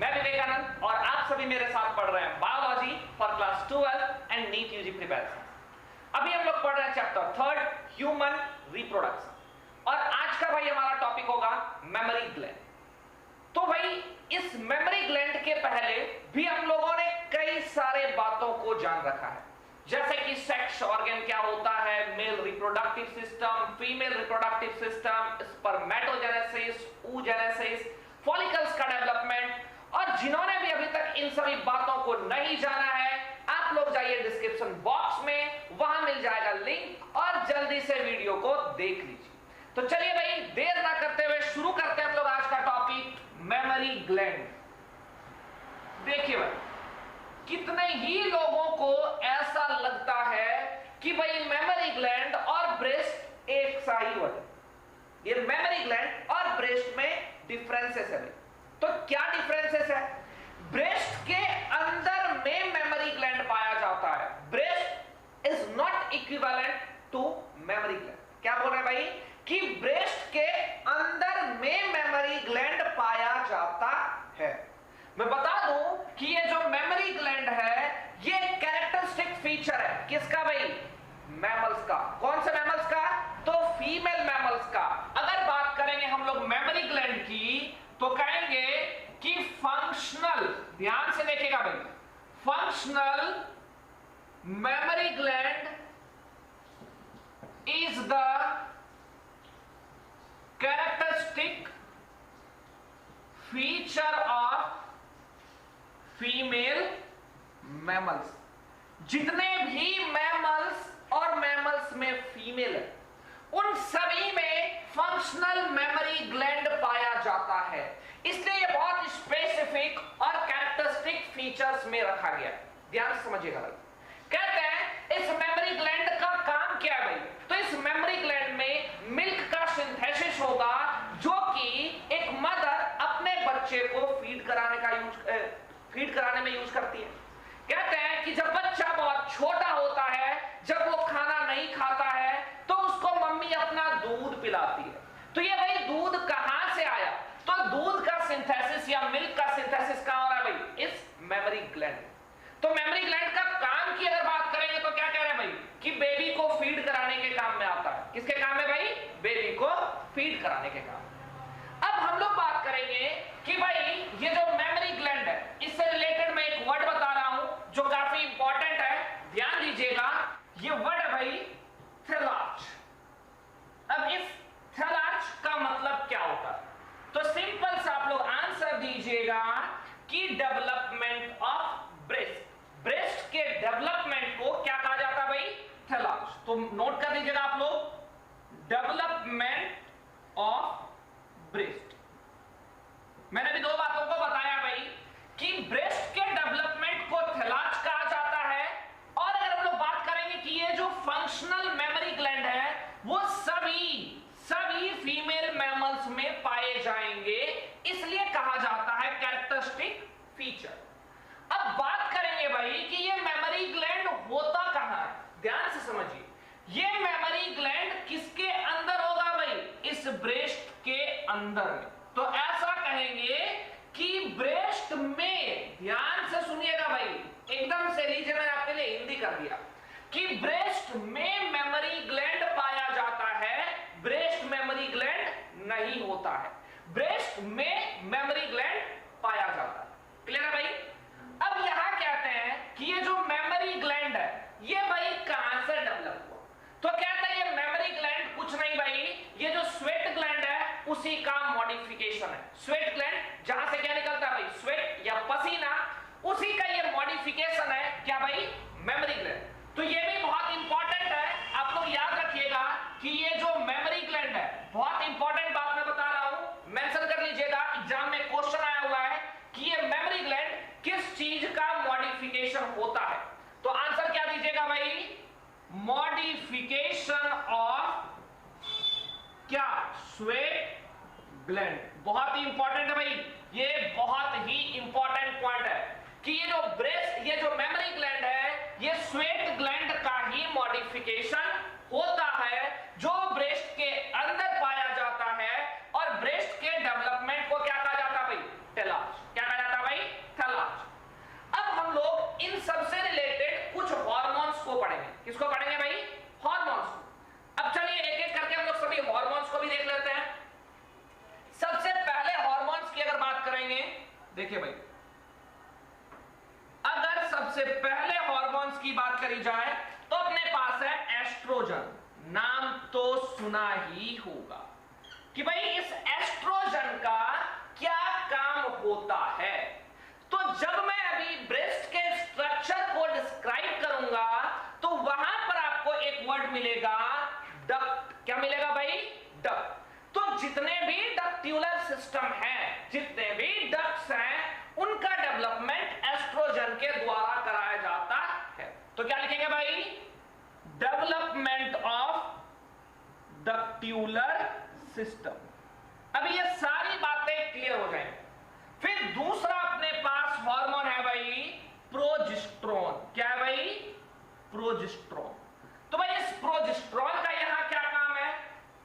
मैं विवेकानंद और आप सभी मेरे साथ पढ़ रहे हैं biology for class 12 and NEET UG preparation. अभी हम लोग पढ़ रहे हैं चैप्टर 3 ह्यूमन रिप्रोडक्शन और आज का भाई हमारा टॉपिक होगा मेमोरी ग्लैंड। तो भाई इस मेमोरी ग्लैंड के पहले भी हम लोगों ने कई सारे बातों को जान रखा है, जैसे कि सेक्स ऑर्गन क्या होता है, male reproductive system, female reproductive system, spermatogenesis, oogenesis, follicles का डेवलपमेंट। और जिन्होंने भी अभी तक इन सभी बातों को नहीं जाना है, आप लोग जाइए डिस्क्रिप्शन बॉक्स में, वहां मिल जाएगा लिंक और जल्दी से वीडियो को देख लीजिए। तो चलिए भाई देर ना करते हुए शुरू करते हैं हम लोग आज का टॉपिक मेमोरी ग्लैंड। देखिए भाई कितने ही लोगों को ऐसा लगता है कि भाई मेमोरी ग्लैंड और ब्रेस्ट एक सा ही होता है। ये मेमोरी ग्लैंड और ब्रेस्ट में डिफरेंसेस है भाई। तो क्या डिफरेंसेस है? ब्रेस्ट के अंदर में मेमोरी ग्लैंड पाया जाता है। Breast is not equivalent to mammary gland. क्या बोल रहे हैं भाई कि ब्रेस्ट के अंदर में मेमोरी ग्लैंड पाया जाता है। मैं बता दूं कि ये जो मेमोरी ग्लैंड है ये कैरेक्टरिस्टिक फीचर है किसका भाई? मैमल्स का। कौन से मैमल्स का? तो फीमेल मैमल्स का। अगर बात करेंगे हम लोग मेमोरी ग्लैंड की तो कहेंगे कि फंक्शनल, ध्यान से देखिएगा भाई, functional mammary gland is the characteristic feature of female mammals. जितने भी मैमल्स और मैमल्स में फीमेल है उन सभी में फंक्शनल मेमोरी ग्लैंड पाया जाता है, इसलिए यह बहुत स्पेसिफिक और कैरेक्टरिस्टिक फीचर्स में रखा गया है। ध्यान से समझिएगा भाई। कहते हैं इस मेमोरी ग्लैंड का काम क्या है भाई? तो इस मेमोरी ग्लैंड में मिल्क का सिंथेसिस होगा जो कि एक मदर अपने बच्चे को फीड कराने में यूज करती है। कहते हैं कि जब बच्चा बहुत छोटा होता है, जब वो खाना नहीं खाता है तो उसको मम्मी अपना दूध पिलाती है। तो ये भाई दूध कहां से आया? तो दूध का सिंथेसिस या मिल्क का सिंथेसिस कहां हो रहा है भाई? इस मेमोरी ग्लैंड। तो मेमोरी ग्लैंड का काम की अगर बात करेंगे तो क्या कह रहे हैं भाई कि बेबी को फीड कराने के काम में आता है। किसके काम में भाई? बेबी को फीड कराने के काम। अब हम लोग बात करेंगे कि भाई ये जो मेमोरी ग्लैंड है इससे रिलेटेड मैं एक वर्ड बता रहा हूं जो काफी इंपॉर्टेंट है, ध्यान दीजिएगा। ये वर्ड है भाई थैलार्च। अब इस थैलार्च का मतलब क्या होता है? तो सिंपल सा आप लोग आंसर दीजिएगा कि डेवलपमेंट ऑफ ब्रेस्ट। ब्रेस्ट के डेवलपमेंट को क्या कहा जाता है भाई? थैलार्च। तो नोट कर दीजिएगा आप लोग, डेवलपमेंट ऑफ ब्रेस्ट। मैंने भी दो बातों को बताया भाई कि ब्रेस्ट के डेवलपमेंट को थैलार्च कहा जाता है। और अगर हम लोग बात करेंगे कि ये जो फंक्शनल मेमोरी ग्लैंड है वो सभी फीमेल मैमल्स में पाए जाएंगे, इसलिए कहा जाता है कैरेक्टरिस्टिक फीचर। अब बात करेंगे भाई कि ये मेमोरी ग्लैंड होता कहां है। ध्यान से समझिए, ये मेमोरी ग्लैंड किसके अंदर होगा भाई? इस ब्रेस्ट के अंदर में। तो ऐसा कहेंगे कि ब्रेस्ट में, ध्यान से सुनिएगा भाई, एकदम से लीजिए, मैंने आपके लिए हिंदी कर दिया कि ब्रेस्ट में मेमोरी ग्लैंड पाया जाता है, ब्रेस्ट मेमोरी ग्लैंड नहीं होता है, ब्रेस्ट में मेमोरी ग्लैंड पाया जाता है। क्लियर है भाई? अब यहां कहते हैं कि ये जो मेमोरी ग्लैंड है ये भाई कहां से डेवलप हुआ? तो कहता है ये मेमोरी ग्लैंड कुछ नहीं भाई, ये जो स्वेट ग्लैंड है उसी का मॉडिफिकेशन है। स्वेट ग्लैंड जहां से क्या निकलता है भाई? स्वेट या पसीना, उसी का ये मॉडिफिकेशन है क्या भाई? Memory gland. तो ये भी बहुत इंपॉर्टेंट है, आप लोग याद रखिएगा कि ये जो मेमोरी ग्लैंड है, बहुत इंपॉर्टेंट बात मैं बता रहा हूं, मेंशन कर लीजिएगा, एग्जाम में क्वेश्चन आया हुआ है कि ये मेमोरी ग्लैंड किस चीज का मॉडिफिकेशन होता है। तो आंसर क्या दीजिएगा भाई? मॉडिफिकेशन ऑफ क्या? Sweat gland. बहुत ही इंपॉर्टेंट है भाई, ये बहुत ही इंपॉर्टेंट पॉइंट है कि ये जो ब्रेस्ट, ये जो मेमोरी ग्लैंड है ये स्वेट ग्लैंड का ही मॉडिफिकेशन होता है जो ब्रेस्ट के अंदर पाया जाता है। और ब्रेस्ट के डेवलपमेंट को क्या कहा जाता है भाई? थैलार्च। क्या कहा जाता है भाई? देखिए भाई, अगर सबसे पहले हार्मोन्स की बात करी जाए तो अपने पास है एस्ट्रोजन। नाम तो सुना ही होगा कि भाई इस एस्ट्रोजन का क्या काम होता है। तो जब मैं अभी ब्रेस्ट के स्ट्रक्चर को डिस्क्राइब करूंगा तो वहां पर आपको एक वर्ड मिलेगा डक्ट। क्या मिलेगा भाई? डक्ट। तो जितने भी डक्ट्यूलर सिस्टम हैं, जितने भी डक्ट्स हैं, उनका डेवलपमेंट एस्ट्रोजन के द्वारा कराया जाता है। तो क्या लिखेंगे भाई? Development of ductular system. अभी ये सारी बातें क्लियर हो जाएंगी। फिर दूसरा अपने पास हार्मोन है भाई प्रोजेस्टेरोन। क्या है भाई? प्रोजेस्टेरोन। तो भाई इस प्रोजेस्टेरोन का यहां क्या काम है?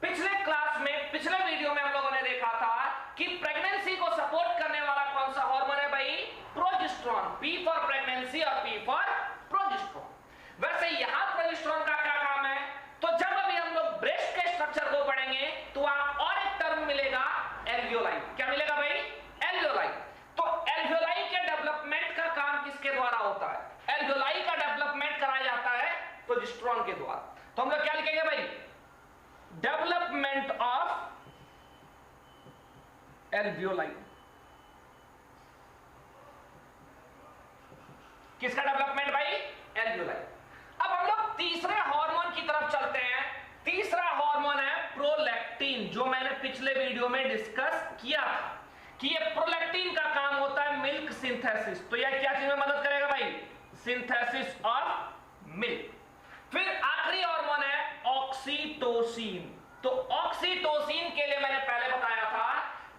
पिछले क्लास में, पिछले वीडियो में हम लोगों ने देखा था कि प्रेगनेंसी को सपोर्ट करने वाला कौन सा हार्मोन है भाई? प्रोजेस्टेरोन। पी फॉर प्रेगनेंसी और पी फॉर प्रोजेस्टेरोन। वैसे यहां प्रोजेस्टेरोन का क्या काम है? तो जब अभी हम लोग ब्रेस्ट के स्ट्रक्चर को पढ़ेंगे तो वहां और एक टर्म मिलेगा एल्वियोलाई। क्या मिलेगा भाई? एल्वियोलाई। तो एल्वियोलाई के डेवलपमेंट का काम किसके द्वारा होता है? एल्वियोलाई का डेवलपमेंट कराया जाता है प्रोजेस्टेरोन के द्वारा। तो हम लोग क्या लिखेंगे भाई? Development of alveoli. किसका डेवलपमेंट भाई? एल्वियोलाई। अब हम लोग तीसरे हार्मोन की तरफ चलते हैं। तीसरा हार्मोन है प्रोलैक्टिन, जो मैंने पिछले वीडियो में डिस्कस किया था कि ये प्रोलैक्टिन का काम होता है मिल्क सिंथेसिस। तो यह क्या चीज में मदद करेगा भाई? Synthesis of milk. फिर आखिरी हार्मोन है ऑक्सीटोसिन। तो ऑक्सीटोसिन के लिए मैंने पहले बताया था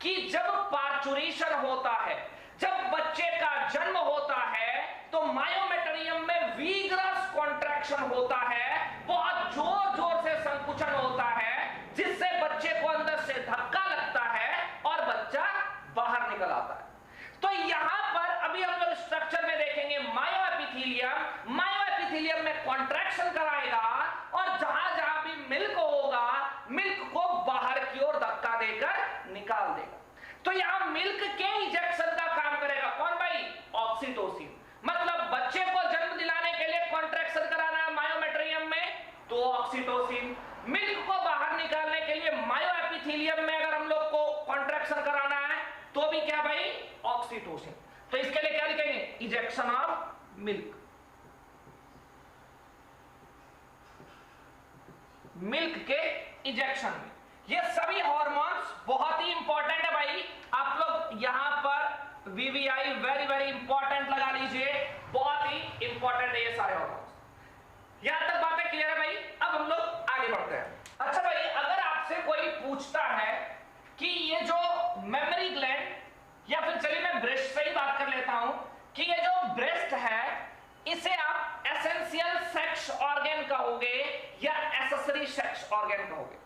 कि जब पार्चुरेशन होता है, जब बच्चे का जन्म होता है, तो मायोमेट्रियम में वीगरस कॉन्ट्रैक्शन होता है, बहुत जोर जोर से संकुचन होता है, जिससे बच्चे को अंदर से धक्का लगता है और बच्चा बाहर निकल आता है। तो यहां पर अभी हम लोग स्ट्रक्चर में देखेंगे मायोएपिथेलियम। मायोएपिथेलियम में कॉन्ट्रैक्शन कराएगा और जहां जहां भी मिल्क होगा, मिल्क को बाहर की ओर धक्का देकर निकाल देगा। तो यहां मिल्क के इंजेक्शन का काम करेगा कौन भाई? ऑक्सीटोसिन। मतलब बच्चे को जन्म दिलाने के लिए कॉन्ट्रैक्शन कराना है मायोमेट्रियम में, तो ऑक्सीटोसिन। मिल्क को बाहर निकालने के लिए मायोएपिथेलियम में अगर हम लोग को कॉन्ट्रैक्शन कराना है तो भी क्या भाई? ऑक्सीटोसिन। तो इसके लिए क्या लिखेंगे? Injection of milk. मिल्क के इंजेक्शन में ये सभी हार्मोन्स बहुत ही इंपॉर्टेंट है भाई। आप लोग यहां पर वीवीआई वेरी वेरी इंपॉर्टेंट लगा लीजिए, बहुत ही इंपॉर्टेंट है ये सारे हार्मोन्स। यहां तक बातें क्लियर है भाई? अब हम लोग आगे बढ़ते हैं। अच्छा भाई, अगर आपसे कोई पूछता है कि ये जो मेमोरी ग्लैंड, या फिर चलिए मैं ब्रेस्ट से ही बात कर लेता हूं कि ये जो ब्रेस्ट है इसे आप एसेंशियल सेक्स ऑर्गन कहोगे या एक्सेसरी सेक्स ऑर्गन कहोगे?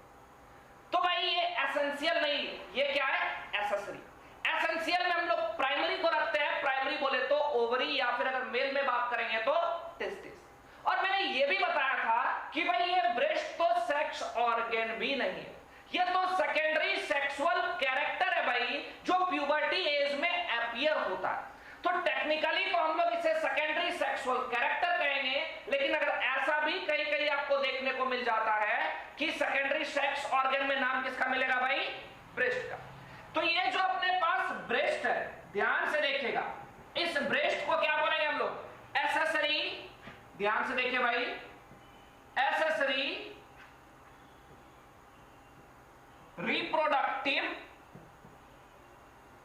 तो भाई ये एसेंशियल नहीं, ये क्या है? एक्सेसरी। एसेंशियल में हम लोग प्राइमरी को रखते हैं, प्राइमरी बोले तो ओवरी, या फिर अगर मेल में बात करेंगे तो टेस्टिस। और मैंने ये भी बताया था कि भाई ये ब्रेस्ट तो सेक्स ऑर्गन भी नहीं है, ये तो सेकेंडरी सेक्सुअल कैरेक्टर है भाई, जो प्यूबर्टी एज में अपीयर होता है। तो टेक्निकली तो हम लोग इसे सेकेंडरी सेक्सुअल कैरेक्टर कहेंगे, लेकिन अगर ऐसा भी कहीं कहीं आपको देखने को मिल जाता है कि सेकेंडरी सेक्स ऑर्गन में नाम किसका मिलेगा भाई? ब्रेस्ट का। तो ये जो अपने पास ब्रेस्ट है, ध्यान से देखिएगा, इस ब्रेस्ट को क्या बोलेंगे हम लोग? एक्सेसरी। ध्यान से देखिए भाई, एक्सेसरी रिप्रोडक्टिव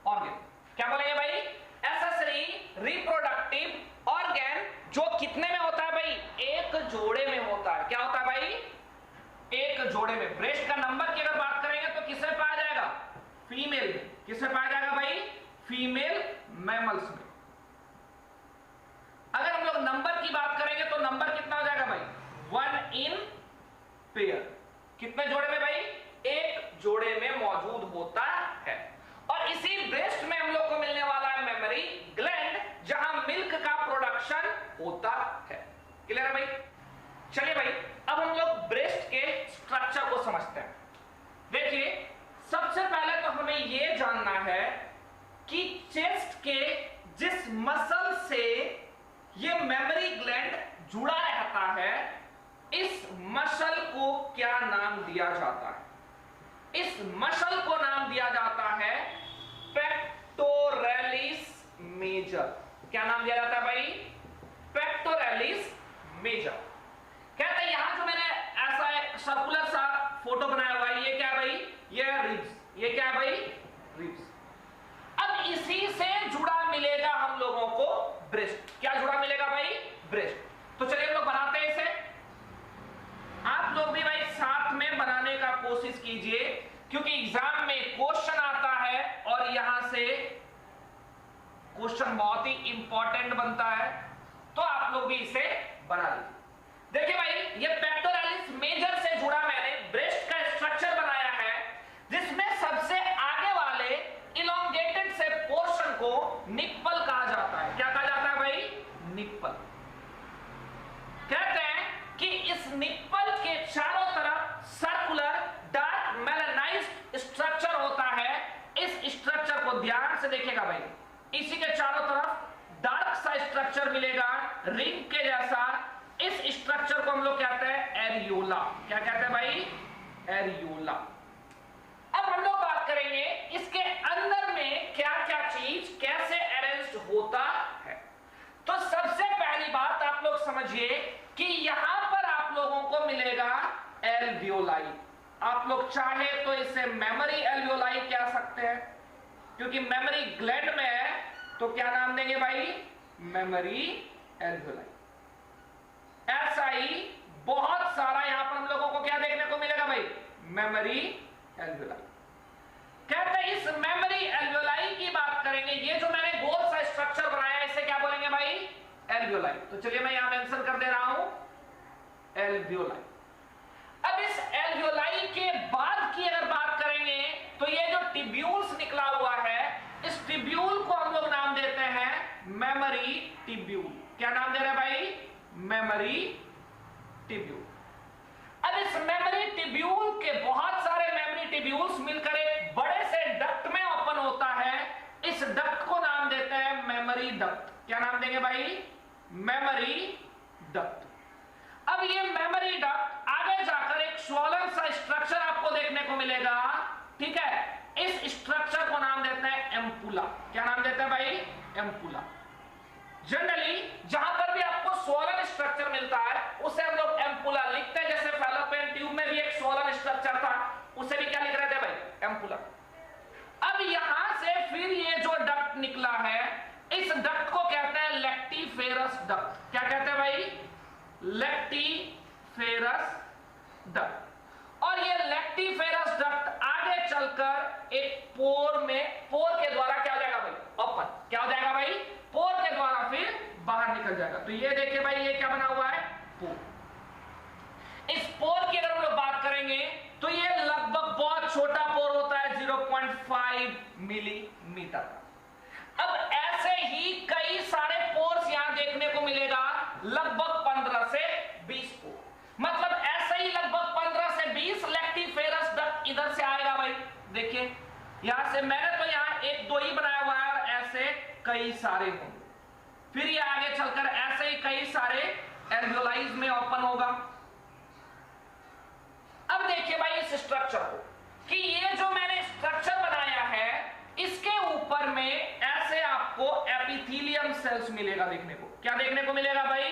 ऑर्गन। क्या बोलेंगे भाई? एक्सेसरी रिप्रोडक्टिव ऑर्गन, जो कितने में होता है भाई? एक जोड़े में होता है। क्या होता है भाई? एक जोड़े में। ब्रेस्ट का नंबर की अगर बात करेंगे तो किसमें पाया जाएगा? फीमेल में। किसमें पाया जाएगा भाई? फीमेल मैमल्स में। अगर हम लोग नंबर की बात करेंगे तो नंबर कितना हो जाएगा भाई? 1 इन पेयर। कितने जोड़े में भाई? एक जोड़े में मौजूद होता है। और इसी ब्रेस्ट में हम लोग को मिलने वाला है मेमोरी ग्लैंड, जहां मिल्क का प्रोडक्शन होता है। क्लियर है भाई? चलिए भाई, अब हम लोग ब्रेस्ट के स्ट्रक्चर को समझते हैं। देखिए, सबसे पहले तो हमें यह जानना है कि चेस्ट के जिस मसल से ये मेमोरी ग्लैंड जुड़ा रहता है, इस मसल को क्या नाम दिया जाता है? इस मसल को नाम दिया जाता है पेक्टोरलिस मेजर। क्या नाम दिया जाता है भाई? Pectoralis major. कहते हैं यहां जो मैंने ऐसा एक सर्कुलर सा फोटो बनाया हुआ है, ये क्या है भाई? ये रिब्स। ये क्या है भाई? रिब्स। अब इसी से जुड़ा मिलेगा हम लोगों को ब्रेस्ट। क्या जुड़ा मिलेगा भाई? ब्रेस्ट। तो चलिए हम लोग बनाते हैं इसे। आप लोग भी भाई साथ में बनाने का कोशिश कीजिए, क्योंकि एग्जाम में क्वेश्चन आता है और यहां से क्वेश्चन बहुत ही इंपॉर्टेंट बनता है, तो आप लोग भी इसे बना लीजिए। देखिए भाई, ये पेक्टोरलिस मेजर से जुड़ा मैंने ब्रेस्ट का स्ट्रक्चर बनाया है, जिसमें सबसे आगे वाले इलोंगेटेड से पोर्शन को निप्पल कहा जाता है। क्या कहा जाता है भाई? निप्पल। कहते हैं कि इस निप्पल के चारों तरफ सर्कुलर डार्क मेलानाइज्ड स्ट्रक्चर होता है। इस स्ट्रक्चर को ध्यान से देखिएगा भाई, इसी के चारों तरफ डार्क सा स्ट्रक्चर मिलेगा रिंग के जैसा। इस स्ट्रक्चर को हम लोग कहते हैं एरियोला। क्या कहते हैं भाई? एरियोला। अब हम लोग बात करेंगे इसके अंदर में क्या क्या चीज कैसे अरेंज होता है। तो सबसे पहली बात आप लोग समझिए कि यहां पर आप लोगों को मिलेगा एल्वियोलाई। आप लोग चाहे तो इसे मेमोरी एल्वियोलाई कह सकते हैं, क्योंकि मेमोरी ग्लैंड में है, तो क्या नाम देंगे भाई? Memory alveoli. ऐसा ही बहुत सारा यहां पर हम लोगों को क्या देखने को मिलेगा भाई? Memory alveoli. कहते हैं इस मेमोरी एल्वियोलाई की बात करेंगे, ये जो मैंने गोल सा स्ट्रक्चर बनाया है, इसे क्या बोलेंगे भाई? एल्वियोलाई। तो चलिए मैं यहां मेंशन कर दे रहा हूं एल्वियोलाई। अब इस एल्वियोलाई के बाद की अगर बात करेंगे, तो ये जो टिब्यूल्स निकला हुआ है, इस टिब्यूल को हम लोग नाम देते हैं मेमोरी टिब्यूल। क्या नाम दे रहे हैं भाई? Memory tubule. अब इस मेमोरी टिब्यूल के बहुत सारे मेमोरी टिब्यूल्स मिलकर एक बड़े से डक्ट में ओपन होता है। इस डक्ट को नाम देते हैं मेमोरी डक्ट। क्या नाम देंगे भाई? Memory duct. अब ये मेमोरी डक्ट आगे जाकर एक स्वॉलन सा स्ट्रक्चर आपको देखने को मिलेगा, ठीक है? इस स्ट्रक्चर को नाम देते हैं एम्पुला। क्या नाम देते हैं भाई? एम्पुला। जनरली जहां पर भी आपको स्वॉलन स्ट्रक्चर मिलता है, उसे हम लोग एम्पुला लिखते हैं। जैसे फैलोपियन ट्यूब में भी एक स्वॉलन स्ट्रक्चर था, उसे भी क्या लिख रहे थे भाई? एम्पुला। अब यहां से फिर ये जो डक्ट निकला है, इस डक्ट को कहते हैं लेक्टिफेरस डक्ट। क्या कहते हैं भाई? Lactiferous duct. और ये लेक्टिफेरस डक्ट आगे चलकर एक पोर के द्वारा क्या हो जाएगा भाई? ओपन। क्या हो जाएगा भाई? पोर के द्वारा फिर बाहर निकल जाएगा। तो ये देखिए भाई, ये क्या बना हुआ है? पोर। इस पोर की अगर हम लोग बात करेंगे, तो ये लगभग बहुत छोटा पोर होता है, 0.5 मिलीमीटर का। अब ऐसे ही कई सारे पोर्स यहां देखने को मिलेगा, लगभग 15 से 20 पोर। मतलब ऐसे ही लगभग 15 से 20 लेक्टिफेरस डक्ट इधर से आएगा भाई। देखिए यहां से मैंने तो यहां एक दो ही बनाया हुआ है, और ऐसे कई सारे होंगे। फिर ये आगे चलकर ऐसे ही कई सारे एल्वियोलाइज में ओपन होगा। अब देखिए भाई इस स्ट्रक्चर को, कि ये जो मैंने स्ट्रक्चर बनाया है, इसके ऊपर में ऐसे आपको एपिथेलियम सेल्स मिलेगा देखने को। क्या देखने को मिलेगा भाई?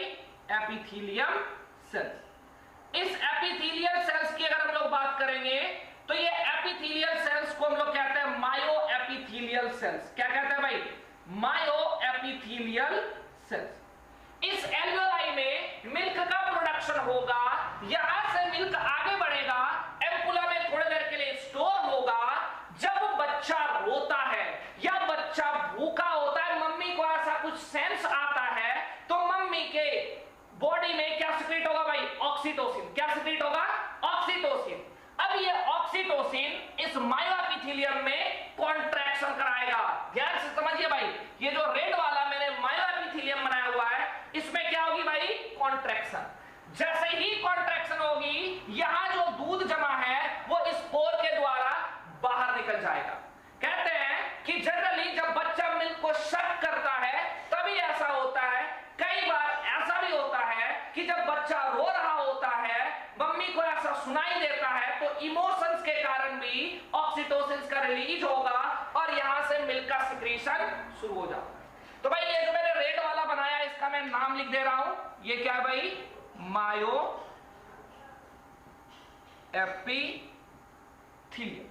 Epithelium cells. इस एपिथेलियल सेल्स की अगर हम लोग बात करेंगे, तो ये एपिथेलियल सेल्स को हम लोग कहते हैं मायो एपिथेलियल सेल्स। क्या कहते हैं भाई? मायो एपिथेलियल सेल्स। इस एल्वियोलाई में मिल्क का प्रोडक्शन होगा, यहां से मिल्क आगे बढ़ेगा, एम्पुला में थोड़ी देर के लिए स्टोर होगा। जब बच्चा रोता है या बच्चा भूखा होता है, मम्मी को ऐसा कुछ सेंस आता है, तो मम्मी के बॉडी में क्या सिक्रेट होगा भाई? ऑक्सीटोसिन। क्या सिक्रेट होगा? ऑक्सीटोसिन। अब ये ऑक्सीटोसिन इस मायोएपिथेलियम में कॉन्ट्रैक्शन कराएगा। ध्यान से समझिए भाई, ये जो रेड वाला मैंने मायोएपिथेलियम बनाया हुआ है, इसमें क्या होगी भाई? कॉन्ट्रैक्शन। जैसे ही कॉन्ट्रैक्शन होगी, यहां जो दूध जमा है वो इस पोर के द्वारा बाहर निकल जाएगा। कहते हैं कि जनरली जब बच्चा कि जब बच्चा रो रहा होता है, मम्मी को ऐसा सुनाई देता है, तो इमोशंस के कारण भी ऑक्सीटोसिन का रिलीज होगा और यहां से मिल्क का सिक्रीशन शुरू हो जाता है। तो भाई ये जो मैंने रेड वाला बनाया, इसका मैं नाम लिख दे रहा हूं, ये क्या है भाई, मायो एपिथेलियम।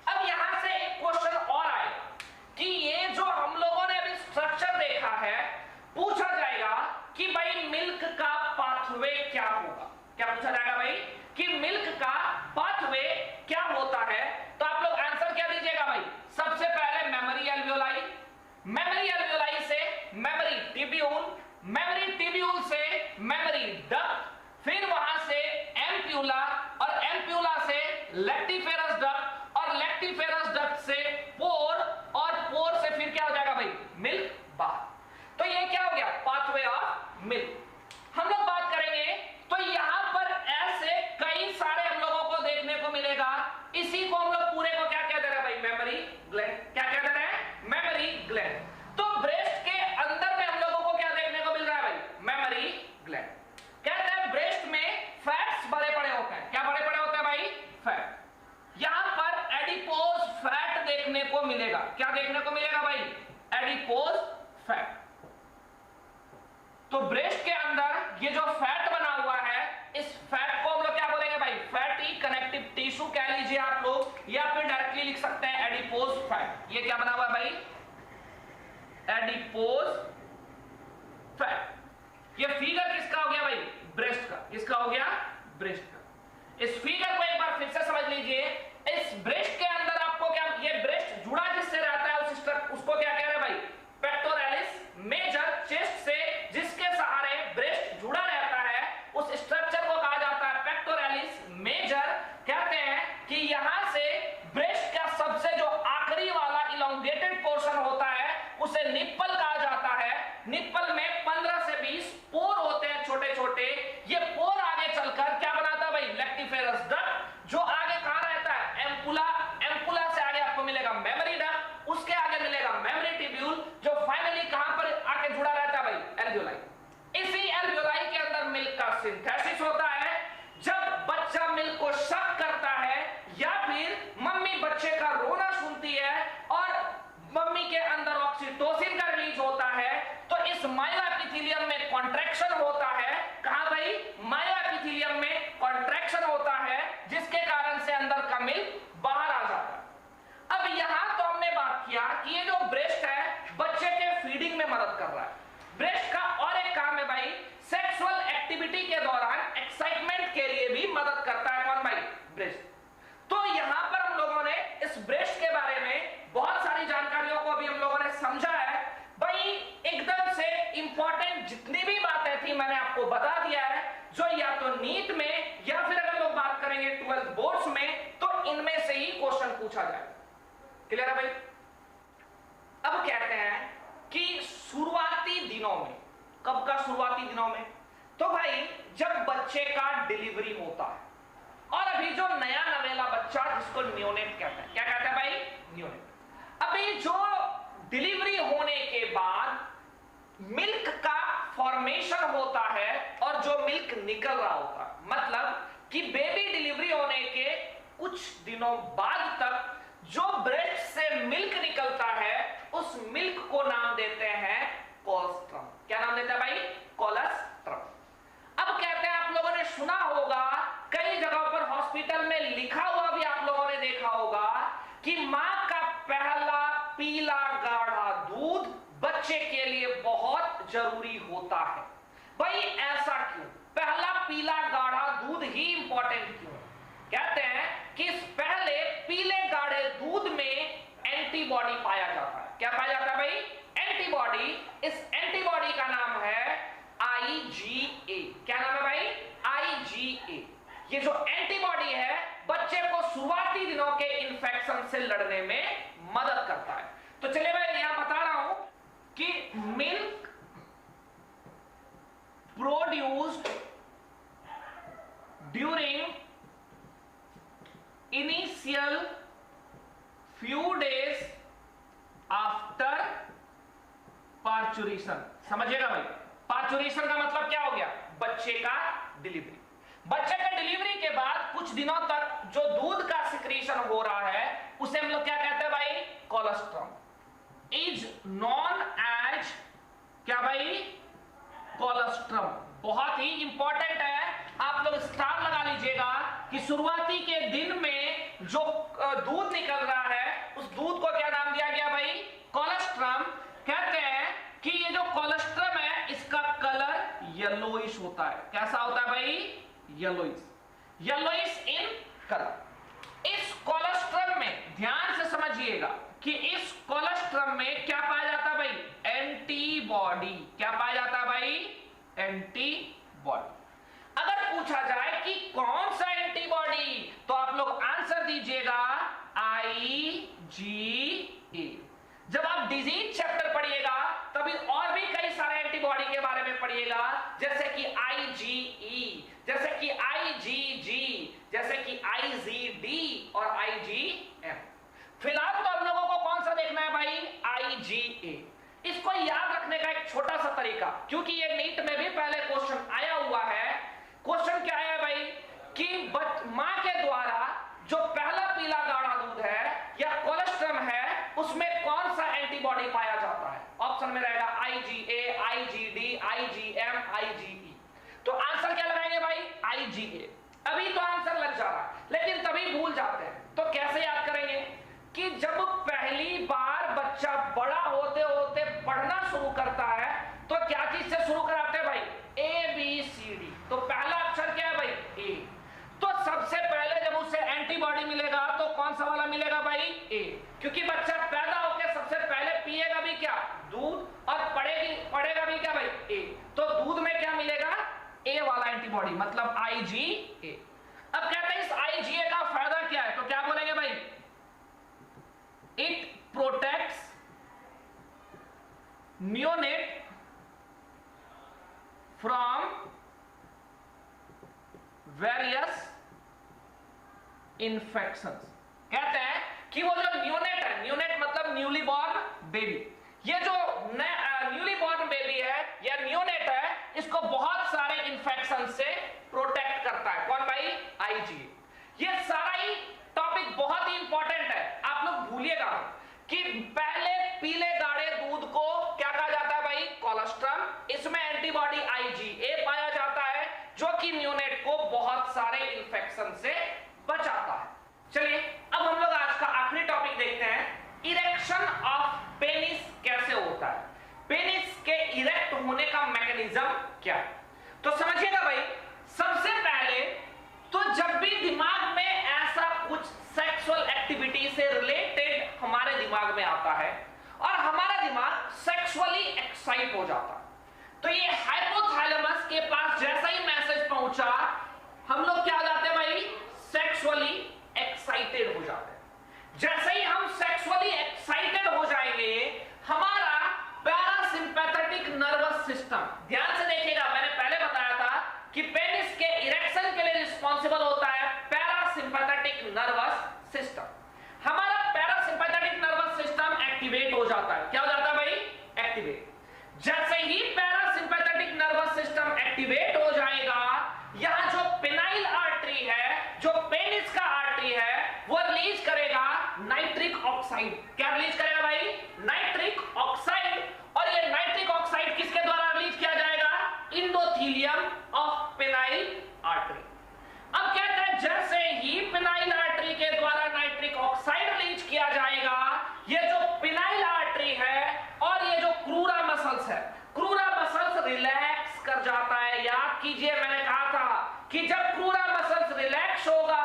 अब यहां से एक क्वेश्चन और आएगा कि ये जो हम लोगों ने अभी स्ट्रक्चर देखा है, पूछा जाएगा कि भाई मिल्क का पाथवे क्या होगा। क्या पूछा जाएगा भाई कि मिल्क का पाथवे क्या होता है। तो आप लोग आंसर क्या दीजिएगा भाई, सबसे पहले मेमोरी एल्वियोलाई, मेमोरी एल्वियोलाई से मेमोरी ट्यूब्यूल, मेमोरी ट्यूब्यूल से मेमोरी डक्ट, फिर वहां से एम्प्यूला और एम्प्यूला से लेक्टिफेरस डक्ट और लेक्टिफेरस डक्ट से पोर और पोर से फिर क्या हो जाएगा भाई, मिल्क बाहर। तो ये क्या हो गया, पाथवे ऑफ मिल्क। हम लोग बात करेंगे तो यहां पर ऐसे कई सारे हम लोगों को देखने को मिलेगा। इसी को हम लोग पूरे को क्या कह दे रहे हैं भाई, मेमोरी ग्लैंड। क्या कह दे रहे हैं, मेमोरी ग्लैंड। तो ब्रेस्ट के अंदर में हम लोगों को क्या देखने को मिल रहा है भाई, मेमोरी ग्लैंड। कहते हैं ब्रेस्ट में फैट्स बड़े बड़े होते हैं। क्या बड़े बड़े होते हैं भाई, फैट। यहां पर एडिपोज फैट देखने को मिलेगा। क्या देखने को मिलेगा भाई, एडिपोज फैट। तो ब्रेस्ट के अंदर ये जो फैट बना हुआ है, इस फैट को हम लोग क्या बोलेंगे भाई, फैटी कनेक्टिव टिश्यू कह लीजिए आप लोग, या फिर डायरेक्टली लिख सकते हैं एडिपोज फैट। ये क्या बना हुआ है भाई, एडिपोज फैट। ये फिगर किसका हो गया भाई, ब्रेस्ट का। किसका हो गया, ब्रेस्ट का। इस फिगर को एक बार फिर से समझ लीजिए। इस ब्रेस्ट के अंदर आपको क्या, ये ब्रेस्ट जुड़ा जिससे रहता है उसको क्या कह रहे हैं भाई, पेक्टोरैलिस मेजर। चेस्ट से जिसके सहारे ब्रेस्ट जुड़ा रहता है, उस स्ट्रक्चर को कहा जाता है पेक्टोरैलिस मेजर। कहते हैं कि यहां से ब्रेस्ट का सबसे जो आखिरी वाला इलोंगेटेड पोर्शन होता है, उसे निप्पल कहा जाता है। निप्पल में 15 से 20 पोर होते हैं छोटे छोटे। ये पोर आगे चलकर क्या बनाता है भाई, लेक्टिफेरस डक्ट, जो आगे कहां रहता है, एम्पुला। एम्पुला से आगे आपको मिलेगा मेमोरी डक्ट, उसके आगे मिलेगा मेमोरी ट्यूब्यूल, जो फाइनली कहां पर आके जुड़ा रहता है भाई, एल्वियोलाई। इसी एल्वियोलाई के अंदर मिल्क का सिंथेसिस होता है। जब बच्चा मिल्क को शक करता है या फिर मम्मी बच्चे का रोना सुनती है और मम्मी के अंदर ऑक्सीटोसिन का रिलीज होता है, तो इस मायोएपिथेलियम में कॉन्ट्रैक्शन होता है। कहां भाई, मायोएपिथेलियम में कॉन्ट्रैक्शन होता है, जिसके कारण से अंदर का मिल्क बाहर आ जाता है। अब यहां तो हमने बात किया कि ये जो ब्रेस्ट है बच्चे के फीडिंग में मदद कर रहा है। ब्रेस्ट का और एक काम है भाई, सेक्सुअल एक्टिविटी के दौरान एक्साइटमेंट के लिए भी मदद करता है। कौन भाई, ब्रेस्ट। तो यहां पर हम लोगों ने इस ब्रेस्ट के बारे में बहुत सारी जानकारियों को अभी हम लोगों ने समझा है भाई। एकदम से इंपॉर्टेंट जितनी भी बातें थी मैंने आपको बता दिया है, जो या तो नीट में या फिर अगर लोग बात करेंगे 12th बोर्ड्स में, तो इनमें से ही क्वेश्चन पूछा जाए। क्लियर है भाई। अब कहते हैं कि शुरुआती दिनों में, कब का शुरुआती दिनों में, तो भाई जब बच्चे का डिलीवरी होता है, और अभी जो नया नवेला बच्चा जिसको न्यूनेट कहते हैं, क्या कहते हैं भाई, न्यूनेट। अभी जो डिलीवरी होने के बाद मिल्क का फॉर्मेशन होता है और जो मिल्क निकल रहा होता है, मतलब कि बेबी डिलीवरी होने के कुछ दिनों बाद तक जो ब्रेस्ट से मिल्क निकलता है, उस मिल्क को नाम देते हैं कोलेस्ट्रम। क्या नाम देते हैं भाई, कोलेस्ट्रम। अब कहते हैं, आप लोगों ने सुना होगा, कई जगहों पर हॉस्पिटल में लिखा हुआ भी आप लोगों ने देखा होगा कि मां का पहला पीला गाढ़ा दूध बच्चे के लिए बहुत जरूरी होता है। भाई ऐसा क्यों, पहला पीला गाढ़ा दूध ही इंपॉर्टेंट क्यों? कहते हैं कि इस पहले पीले गाढ़े दूध में एंटीबॉडी पाया जाता है। क्या पाया जाता है भाई, एंटीबॉडी। इस एंटीबॉडी का नाम है IgA। क्या नाम है भाई, IgA। ये जो एंटीबॉडी है बच्चे को शुरुआती दिनों के इंफेक्शन से लड़ने में मदद करता है। तो चलिए मैं यहां बता रहा हूं कि milk produced during initial few days after parturition. समझिएगा भाई, पार्चुरेशन का मतलब क्या हो गया, बच्चे का डिलीवरी। बच्चे का डिलीवरी के बाद कुछ दिनों तक जो दूध का सिक्रीशन हो रहा है उसे हम लोग क्या कहते हैं भाई, कोलोस्ट्रम। इज नॉन एज क्या भाई, कोलोस्ट्रम। बहुत ही इंपॉर्टेंट है, आप लोग स्टार लगा लीजिएगा कि शुरुआती के दिन में जो दूध निकल रहा है उस दूध को क्या नाम दिया गया भाई, कोलोस्ट्रम। कहते हैं कि ये जो कोलोस्ट्रम है इसका कलर येलोइश होता है। कैसा होता है भाई, येलोइश, येलोइश इन कलर। इस कोलोस्ट्रम में ध्यान से समझिएगा कि इस कोलोस्ट्रम में क्या पाया जाता है भाई, एंटीबॉडी। क्या पाया जाता है भाई, एंटीबॉडी। अगर पूछा जाए कि कौन सा एंटीबॉडी, तो आप लोग आंसर दीजिएगा IgA। जब आप डिजीज चैप्टर पढ़िएगा तभी और भी कई सारे एंटीबॉडी के बारे में पढ़िएगा, जैसे कि IgE, जैसे कि IgG, जैसे कि IgD और IgM। फिलहाल तो आप लोगों को कौन सा देखना है भाई, IgA। इसको याद रखने का एक छोटा सा तरीका, क्योंकि ये नीट में भी पहले क्वेश्चन आया हुआ है। क्वेश्चन क्या है भाई कि मां के द्वारा जो पहला पीला गाढ़ा दूध है या कोलोस्ट्रम है उसमें कौन सा एंटीबॉडी पाया जाता है। ऑप्शन में रहेगा IgA, IgD, IgM, IgE। तो आंसर क्या लगाएंगे भाई, IgA। अभी तो आंसर लग जा रहा है लेकिन तभी भूल जाते हैं। तो कैसे याद करेंगे कि जब पहली बार बच्चा बड़ा होते होते पढ़ना शुरू करता है तो क्या चीज से शुरू कराते हैं भाई, ABCD। तो पहला अक्षर क्या है भाई, A। तो सबसे पहले जब उसे एंटीबॉडी मिलेगा तो कौन सा वाला मिलेगा भाई, A। क्योंकि बच्चा पैदा होकर सबसे पहले पिएगा भी क्या, दूध, और पढ़ेगा भी क्या भाई, A। तो दूध में क्या मिलेगा, A वाला एंटीबॉडी, मतलब IgA। अब कहते हैं इस IgA का फायदा क्या है, तो क्या बोलेंगे भाई, it protects neonate from various infections. कहते हैं कि वो जो न्यूनेट है, न्यूनेट मतलब न्यूली बॉर्न बेबी, ये जो न्यूली बॉर्न बेबी है या न्यूनेट है, इसको बहुत सारे इन्फेक्शन से प्रोटेक्ट करता है। कौन भाई, IgA। ये सारा ही टॉपिक बहुत ही इंपॉर्टेंट है, आप लोग भूलिएगा कि पहले पीले गाढ़े दूध को क्या कहा जाता है भाई, कोलोस्ट्रम। इसमें एंटीबॉडी IgA पाया जाता है जो कि न्यूनेट को बहुत सारे इन्फेक्शन से बचाता है। चलिए अब हम लोग आज का आखिरी टॉपिक देखते हैं, इरेक्शन ऑफ पेनिस कैसे होता है, पेनिस के इरेक्ट होने का मैकेनिज्म क्या है। तो समझिएगा भाई, सबसे पहले तो जब भी दिमाग में ऐसा कुछ सेक्सुअल एक्टिविटी से रिलेटेड हमारे दिमाग में आता है और हमारा दिमाग सेक्सुअली एक्साइट हो जाता है, तो ये हाइपोथैलेमस के पास जैसा ही मैसेज पहुंचा हम लोग क्या हो जाते हैं भाई, सेक्सुअली एक्साइटेड हो जाते हैं। जैसे ही हम सेक्सुअली एक्साइटेड हो जाएंगे हमारा पैरासिम्पैथेटिक नर्वस सिस्टम, ध्यान से देखिएगा, मैंने पहले बताया था कि पेनिस के इरेक्शन के लिए रिस्पॉन्सिबल होता है पैरासिम्पैथेटिक नर्वस सिस्टम। हमारा पैरासिम्पैथेटिक नर्वस सिस्टम एक्टिवेट हो जाता है। क्या हो जाता है भाई, एक्टिवेट। जैसे ही पैरासिम्पैथेटिक नर्वस सिस्टम एक्टिवेट हो जाएगा, यहां जो पेनाइल आर्टरी है, जो पेनिस का आर्टरी है, वो रिलीज करेगा नाइट्रिक ऑक्साइड। क्या रिलीज करेगा भाई, नाइट्रिक ऑक्साइड। और ये नाइट्रिक ऑक्साइड किसके द्वारा रिलीज किया जाएगा, इंडोथीलियम ऑफ पेनाइल आर्टरी। अब कहते हैं जैसे ही पेनाइल आर्टरी के द्वारा नाइट्रिक ऑक्साइड रिलीज किया जाएगा, ये जो पेनाइल आर्टरी है और ये जो क्रूरा मसल्स है, क्रूरा मसल्स रिलैक्स कर जाता है। याद कीजिए मैंने कहा था कि जब क्रूरा मसल्स रिलैक्स होगा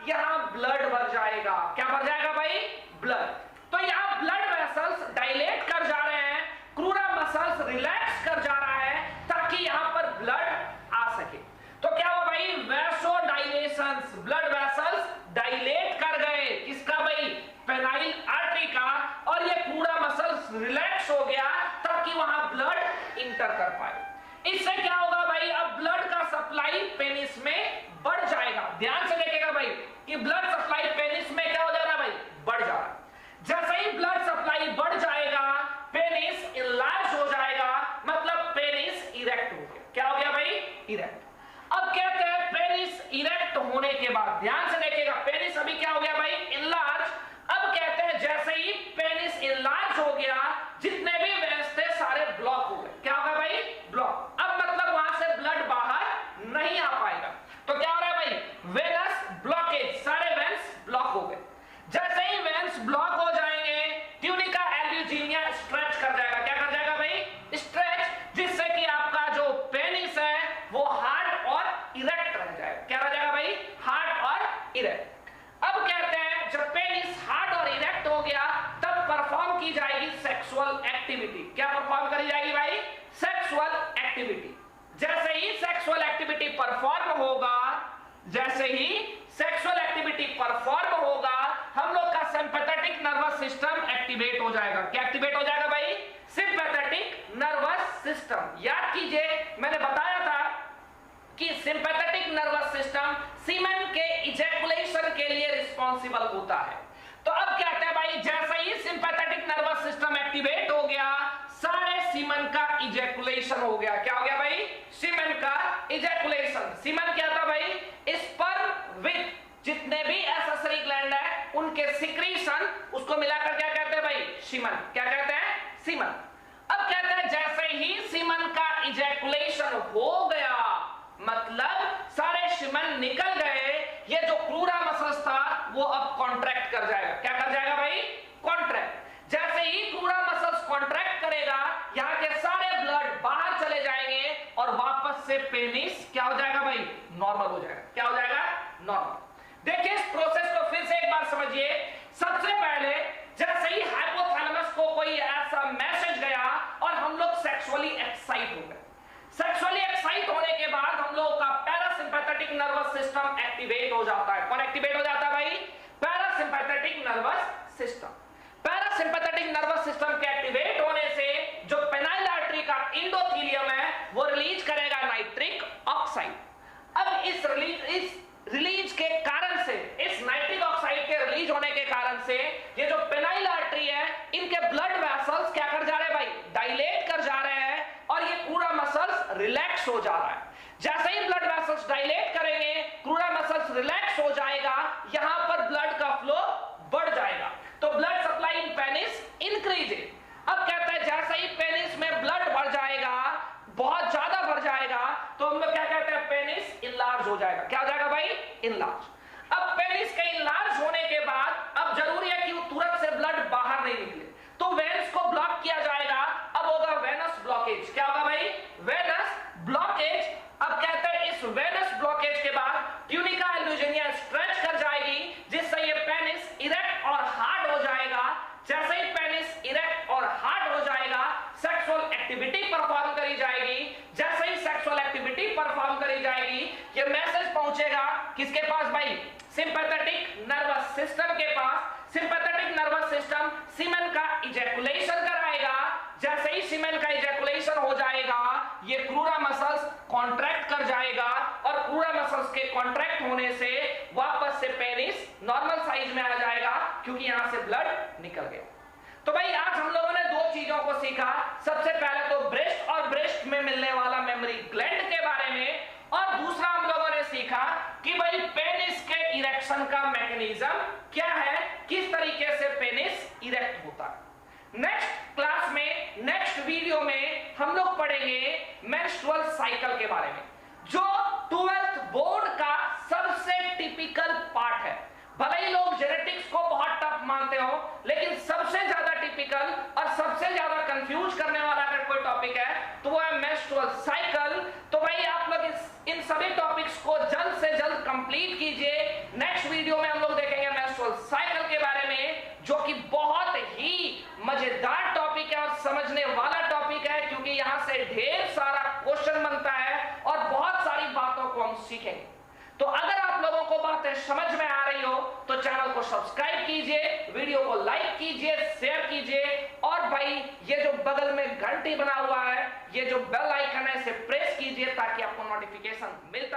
यहां ब्लड भर जाएगा। क्या भर जाएगा भाई, ब्लड। तो यहां ब्लड वेसल्स डायलेट कर जा रहे हैं, क्रूरा मसल्स रिलैक्स कर जा रहा है ताकि यहां पर ब्लड आ सके। तो क्या हुआ भाई, वैसोडाइलेशंस, ब्लड वेसल्स डायलेट कर गए, किसका भाई, पेनाइल आर्टरी का, और ये क्रूरा मसल्स रिलैक्स हो गया ताकि वहां ब्लड इंटर कर पाए। इससे क्या होगा भाई, अब ब्लड का सप्लाई पेनिस में बढ़ जाएगा। ध्यान से देखिएगा भाई कि ब्लड सप्लाई पेनिस में क्या हो जा रहा है भाई, बढ़ जा रहा है। जैसे ही ब्लड सप्लाई बढ़ जाएगा पेनिस इनलार्ज हो जाएगा, मतलब पेनिस इरेक्ट हो गया। क्या हो गया भाई, इरेक्ट। अब कहते हैं पेनिस इरेक्ट होने के बाद, ध्यान से देखिएगा, पेनिस अभी क्या हो गया भाई, इनलार्ज। अब कहते हैं जैसे ही पेनिस इनलार्ज हो गया, जितने भी वेन्स थे सारे ब्लॉक हो गए। क्या होगा भाई, ब्लॉक। अब मतलब वहां से ब्लड बाहर नहीं आ पाएगा। तो क्या हो रहा है भाई, वेनस ब्लॉकेज, सारे वेन्स ब्लॉक हो गए। जैसे ही वेन्स ब्लॉक हो जाएंगे, ट्यूनिका एल्यूजीनिया स्ट्रेच कर जाएगा। क्या कर जाएगा भाई, स्ट्रेच, जिससे कि आपका जो पेनिस है वो हार्ड और इरेक्ट रह जाएगा। क्या रह जाएगा भाई, हार्ड और इरेक्ट। अब कहते हैं जब पेनिस हार्ड और इरेक्ट हो गया, तब परफॉर्म की जाएगी सेक्सुअल एक्टिविटी। क्या परफॉर्म करी जाएगी भाई, सेक्सुअल एक्टिविटी। जैसे ही सेक्सुअल एक्टिविटी परफॉर्म होगा, जैसे ही सेक्सुअल एक्टिविटी परफॉर्म होगा, हम लोग का सिंपैथेटिक नर्वस सिस्टम एक्टिवेट हो जाएगा। क्या एक्टिवेट हो जाएगा भाई, सिंपैथेटिक नर्वस सिस्टम। याद कीजिए, मैंने बताया था कि सिंपैथेटिक नर्वस सिस्टम सीमेन के इजैकुलेशन के लिए रिस्पॉन्सिबल होता है। तो अब कहते हैं भाई, जैसे ही सिंपैथेटिक नर्वस सिस्टम एक्टिवेट हो गया, सारे सीमेन का इजैकुलेशन हो गया। क्या हो गया भाई, सीमेन का इजैकुलेशन। सीमेन क्या था भाई, स्पर्म विद जितने भी एक्सेसरी ग्लैंड है उनके सिक्रीशन, उसको मिलाकर क्या कहते हैं भाई, सीमेन। क्या कहते हैं, सीमेन। अब कहते हैं जैसे ही सीमेन का इजैकुलेशन हो गया, मतलब सारे सीमेन निकल गए, ये जो क्रूरा मसल्स था वो अब कॉन्ट्रैक्ट कर जाएगा। क्या कर जाएगा भाई, कॉन्ट्रैक्ट। जैसे ही क्रूरा मसल्स कॉन्ट्रैक्ट करेगा, यहाँ के सारे ब्लड बाहर चले जाएंगे और वापस से पेनिस क्या हो जाएगा भाई, नॉर्मल हो जाएगा। क्या हो जाएगा, नॉर्मल। देखिए इस प्रोसेस को फिर से एक बार समझिए। सबसे पहले जैसे ही हाइपोथैलेमस को कोई ऐसा मैसेज गया और हम लोग सेक्सुअली एक्साइट हो गए। सेक्सुअली एक्साइट होने के बाद हम लोगों का पैरासिम्पैथेटिक नर्वस सिस्टम एक्टिवेट हो जाता है। कौन एक्टिवेट हो जाता है भाई, parasympathetic nervous system. Parasympathetic nervous system के एक्टिवेट होने से जो पेनाइल आर्टरी का एंडोथेलियम है वो रिलीज करेगा नाइट्रिक ऑक्साइड। अब इस रिलीज के कारण से, इस नाइट्रिक ऑक्साइड के रिलीज होने के कारण से, ये जो पेनाइल आर्टरी है इनके ब्लड वेसल्स क्या कर जा रहे हैं भाई, डायलेट कर जा रहे हैं और ये क्रूरा मसल्स रिलैक्स हो जा रहा है। जैसे ही ब्लड वेसल्स डायलेट करेंगे, क्रूरा मसल्स रिलैक्स हो जाएगा, यहां पर ब्लड का फ्लो बढ़ जाएगा। तो blood supply in penis increases. अब कहते हैं जैसे ही पेनिस में ब्लड बढ़ जाएगा, बहुत ज्यादा बढ़ जाएगा, तो हम लोग क्या कहते हैं, पेनिस इनलार्ज हो जाएगा। क्या हो जाएगा भाई, इनलार्ज। अब पेनिस के इनलार्ज होने के बाद अब जरूरी है कि वो तुरंत से ब्लड बाहर नहीं निकले, तो वेन्स को ब्लॉक किया जाएगा। अब होगा वेनस ब्लॉकेज। क्या होगा भाई, वेनस ब्लॉकेज। अब कहते हैं इस वेनस ब्लॉकेज के बाद ट्यूनिका एल्यूजीनिया स्ट्रेच कर जाएगी, जिससे ये पेनिस इरेक्ट और हार्ड हो जाएगा। जैसे ही पेनिस इरेक्ट और हार्ड हो जाएगा, सेक्सुअल एक्टिविटी परफॉर्म करी जाएगी। जैसे ही सेक्सुअल एक्टिविटी परफॉर्म करी जाएगी, ये मैसेज पहुंचेगा किसके पास भाई, सिंपैथेटिक नर्वस सिस्टम के पास। सिंपैथेटिक नर्वस सिस्टम सीमेन का इजैकुलेशन कराएगा। जैसे ही सीमेन का इजैकुलेशन हो जाएगा, ये क्रूरा मसल्स कॉन्ट्रैक्ट कर जाएगा और क्रूरा मसल्स के कॉन्ट्रैक्ट होने से वापस से पेनिस नॉर्मल साइज में आ जाएगा, क्योंकि यहां से ब्लड निकल गया। तो भाई आज हम लोगों ने दो चीजों को सीखा। सबसे पहले तो ब्रेस्ट और ब्रेस्ट में मिलने वाला मेमोरी ग्लैंड के बारे में, और दूसरा हम लोगों ने सीखा कि भाई पेनिस के इरेक्शन का मैकेनिज्म क्या है, किस तरीके से पेनिस इरेक्ट होता है। नेक्स्ट क्लास में, नेक्स्ट वीडियो में हम लोग पढ़ेंगे मेंस्ट्रुअल साइकिल के बारे में, जो 12th बोर्ड का सबसे टिपिकल पार्ट है। भले ही लोग जेनेटिक्स को बहुत टफ मानते हो, लेकिन सबसे ज्यादा टिपिकल और सबसे ज्यादा कंफ्यूज करने वाला अगर कोई टॉपिक है तो वो है मेंस्ट्रुअल साइकिल। तो भाई आप लोग इन सभी टॉपिक्स को जल्द से जल्द कंप्लीट कीजिए। नेक्स्ट वीडियो में हम लोग देखेंगे मेंस्ट्रुअल साइकिल के बारे में, जो कि बहुत ही मजेदार टॉपिक है और समझने वाला टॉपिक है, क्योंकि यहां से ढेर सारा क्वेश्चन बनता है और बहुत सारी बातों को हम सीखेंगे। तो अगर आप लोगों को बातें समझ में आ रही हो तो चैनल को सब्सक्राइब कीजिए, वीडियो को लाइक कीजिए, शेयर कीजिए, और भाई ये जो बगल में घंटी बना हुआ है, ये जो बेल आइकन है, इसे प्रेस कीजिए ताकि आपको नोटिफिकेशन मिल